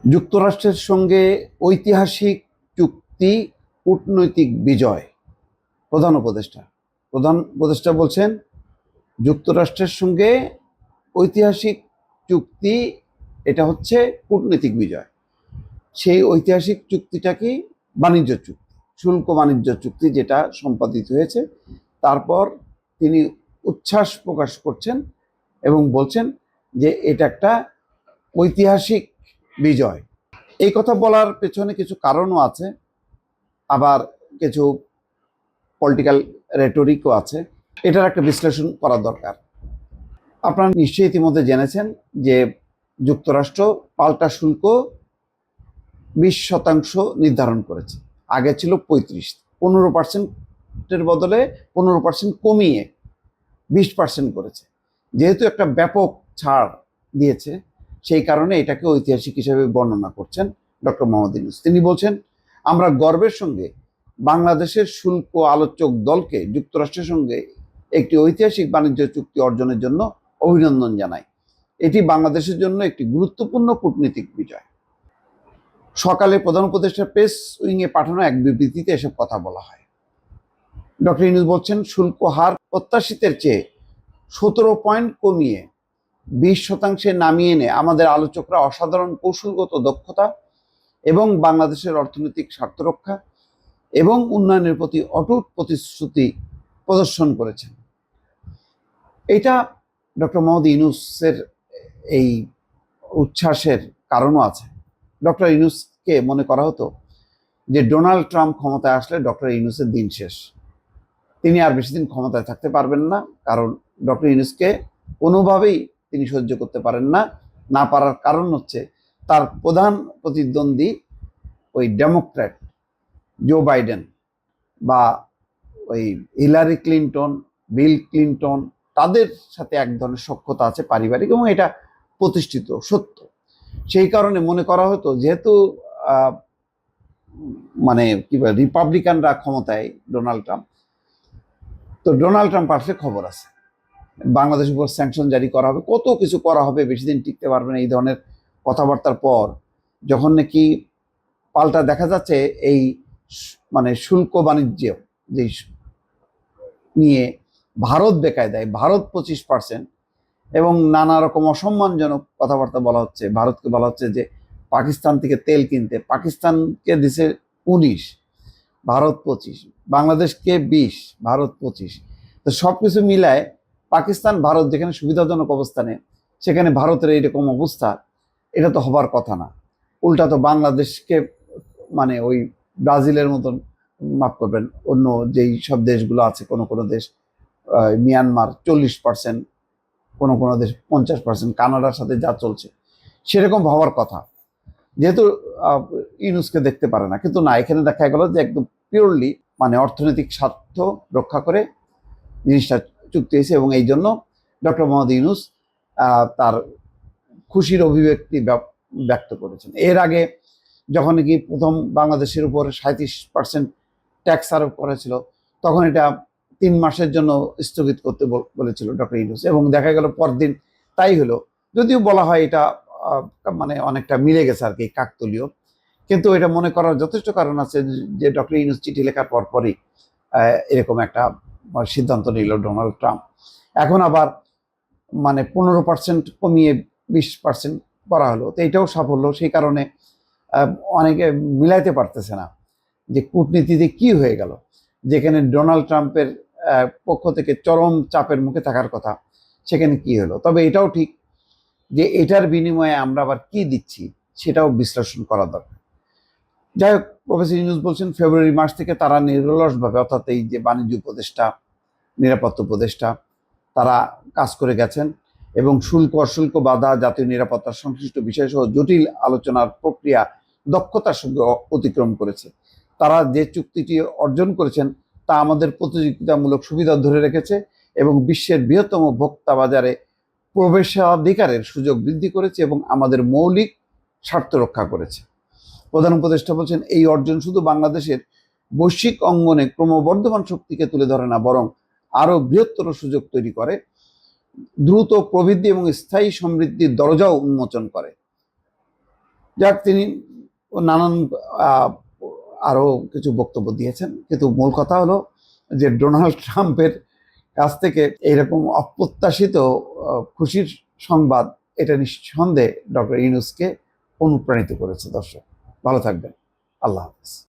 যুক্তরাষ্ট্রের সঙ্গে ঐতিহাসিক চুক্তি, কূটনৈতিক বিজয়। প্রধান উপদেষ্টা বলছেন যুক্তরাষ্ট্রের সঙ্গে ঐতিহাসিক চুক্তি, এটা হচ্ছে কূটনৈতিক বিজয়। সেই ঐতিহাসিক চুক্তিটা কি? বাণিজ্য চুক্তি, শুল্ক বাণিজ্য চুক্তি, যেটা সম্পাদিত হয়েছে। তারপর তিনি উচ্ছ্বাস প্রকাশ করছেন এবং বলছেন যে এটা একটা ঐতিহাসিক বিজয়। এই কথা বলার পেছনে কিছু কারণও আছে, আবার কিছু পলিটিক্যাল রেটরিকও আছে। এটার একটা বিশ্লেষণ করা দরকার। আপনারা নিশ্চয়ই ইতিমধ্যে জেনেছেন যে যুক্তরাষ্ট্র পাল্টা শুল্ক 20% নির্ধারণ করেছে। আগে ছিল 35, 15%-এর বদলে 15% কমিয়ে 20% করেছে। যেহেতু একটা ব্যাপক ছাড় দিয়েছে, সেই কারণে এটাকে ঐতিহাসিক হিসেবে বর্ণনা করছেন ডক্টর মোহাম্মদ ইউনূস। তিনি বলছেন, আমরা গর্বের সঙ্গে বাংলাদেশের শুল্ক আলোচক দলকে যুক্তরাষ্ট্রের সঙ্গে একটি ঐতিহাসিক বাণিজ্য চুক্তি অর্জনের জন্য অভিনন্দন জানাই। এটি বাংলাদেশের জন্য একটি গুরুত্বপূর্ণ কূটনৈতিক বিজয়। সকালে প্রধান উপদেষ্টার প্রেস উইংয়ে পাঠানো এক বিবৃতিতে এসব কথা বলা হয়। ডক্টর ইউনূস বলছেন, শুল্ক হার প্রত্যাশিতের চেয়ে 17 পয়েন্ট কমিয়ে 20% নামিয়ে এনে আমাদের আলোচকরা অসাধারণ কৌশলগত দক্ষতা এবং বাংলাদেশের অর্থনৈতিক স্বার্থ রক্ষা এবং উন্নয়নের প্রতি অটুট প্রতিশ্রুতি প্রদর্শন করেছেন। এটা ডক্টর মোহাম্মদ ইউনূসের এই উচ্ছ্বাসের কারণও আছে। ডক্টর ইউনূসকে মনে করা হতো যে ডোনাল্ড ট্রাম্প ক্ষমতায় আসলে ডক্টর ইউনূসের দিন শেষ, তিনি আর বেশি দিন ক্ষমতায় থাকতে পারবেন না। কারণ ডক্টর ইউনূসকে কোনোভাবেই তিনি সহ্য করতে পারেন না। না পারার কারণ হচ্ছে তার প্রধান প্রতিদ্বন্দ্বী ওই ডেমোক্র্যাট জো বাইডেন বা ওই হিলারি ক্লিন্টন, বিল ক্লিন্টন, তাদের সাথে এক ধরনের সখ্যতা আছে পারিবারিক, এবং এটা প্রতিষ্ঠিত সত্য। সেই কারণে মনে করা হতো, যেহেতু মানে কি বলে রিপাবলিকানরা ক্ষমতায়, ডোনাল্ড ট্রাম্প, তো ডোনাল্ড ট্রাম্প আসলে খবর আছে, বাংলাদেশের উপর স্যাংশন জারি করা হবে, কত কিছু করা হবে, বেশি দিন টিকতে পারবে না, এই ধরনের কথাবার্তার পর যখন নাকি পাল্টা দেখা যাচ্ছে এই মানে শুল্ক বাণিজ্য যে নিয়ে ভারত বেকায়দায়, ভারত 25%, এবং নানা রকম অসম্মানজনক কথাবার্তা বলা হচ্ছে। ভারতকে বলা হচ্ছে যে পাকিস্তান থেকে তেল কিনতে, পাকিস্তানকে দিছে 19, ভারত 25, বাংলাদেশকে 20, ভারত 25। তো সব কিছু মিলায় পাকিস্তান ভারত যেখানে সুবিধাজনক অবস্থানে, সেখানে ভারতের এইরকম অবস্থা, এটা তো হবার কথা না। উল্টা তো বাংলাদেশকে মানে ওই ব্রাজিলের মতন, মাফ করবেন, অন্য যেই সব দেশগুলো আছে, কোনো কোনো দেশ, মিয়ানমার 40%, কোনো কোনো দেশ 50%, কানাডার সাথে যা চলছে সেরকম হওয়ার কথা। যেহেতু ইউনূসকে দেখতে পারে না, কিন্তু না, এখানে দেখা গেল যে একদম পিওরলি মানে অর্থনৈতিক স্বার্থ রক্ষা করে জিনিসটা চুক্তি হয়েছে, এবং এই জন্য ডক্টর মোহাম্মদ ইউনূস তার খুশির অভিব্যক্তি ব্যক্ত করেছেন। এর আগে যখন কি প্রথম বাংলাদেশের উপর 37% ট্যাক্স আরোপ করেছিল, তখন এটা 3 মাসের জন্য স্থগিত করতে বলেছিল ডক্টর ইউনূস, এবং দেখা গেল পরদিন তাই হলো। যদিও বলা হয় এটা মানে অনেকটা মিলে গেছে আর কি, কাকতলীয়, কিন্তু এটা মনে করার যথেষ্ট কারণ আছে যে ডক্টর ইউনূস চিঠি লেখার পরপরই এরকম একটা সিদ্ধান্ত নিল ডোনাল্ড ট্রাম্প। এখন আবার মানে 15% কমিয়ে 20% করা হলো, তো এটাও সাফল্য। সেই কারণে অনেকে মিলাইতে পারতেছে না যে কূটনীতিতে কি হয়ে গেল, যেখানে ডোনাল্ড ট্রাম্পের পক্ষ থেকে চরম চাপের মুখে থাকার কথা, সেখানে কি হলো। তবে এটাও ঠিক যে এটার বিনিময়ে আমরা আবার কি দিচ্ছি, সেটাও বিশ্লেষণ করা দরকার। যাই হোক, প্রফেসর ইউনূস বলছেন ফেব্রুয়ারি মাস থেকে তারা নিরলসভাবে, অর্থাৎ এই যে বাণিজ্য উপদেষ্টা, নিরাপত্তা উপদেষ্টা, তারা কাজ করে গেছেন এবং শুল্ক অশুল্ক বাধা, জাতীয় নিরাপত্তার সংশ্লিষ্ট বিষয়সহ জটিল আলোচনার প্রক্রিয়া দক্ষতার সঙ্গে অতিক্রম করেছে। তারা যে চুক্তিটি অর্জন করেছেন তা আমাদের প্রতিযোগিতামূলক সুবিধা ধরে রেখেছে এবং বিশ্বের বৃহত্তম ভোক্তা বাজারে প্রবেশাধিকারের সুযোগ বৃদ্ধি করেছে এবং আমাদের মৌলিক স্বার্থ রক্ষা করেছে। প্রধান উপদেষ্টা বলছেন, এই অর্জন শুধু বাংলাদেশের বৈশ্বিক অঙ্গনে ক্রমবর্ধমান শক্তিকে তুলে ধরে না, বরং আরও বৃহত্তর সুযোগ তৈরি করে, দ্রুত প্রবৃদ্ধি এবং স্থায়ী সমৃদ্ধির দরজাও উন্মোচন করে। যাক, তিনি নানান আহ, আরো কিছু বক্তব্য দিয়েছেন, কিন্তু মূল কথা হলো যে ডোনাল্ড ট্রাম্পের কাছ থেকে এইরকম অপ্রত্যাশিত খুশির সংবাদ, এটা নিঃসন্দেহে ডক্টর ইউনূসকে অনুপ্রাণিত করেছে। দর্শক ভালো থাকবেন, আল্লাহ হাফেজ।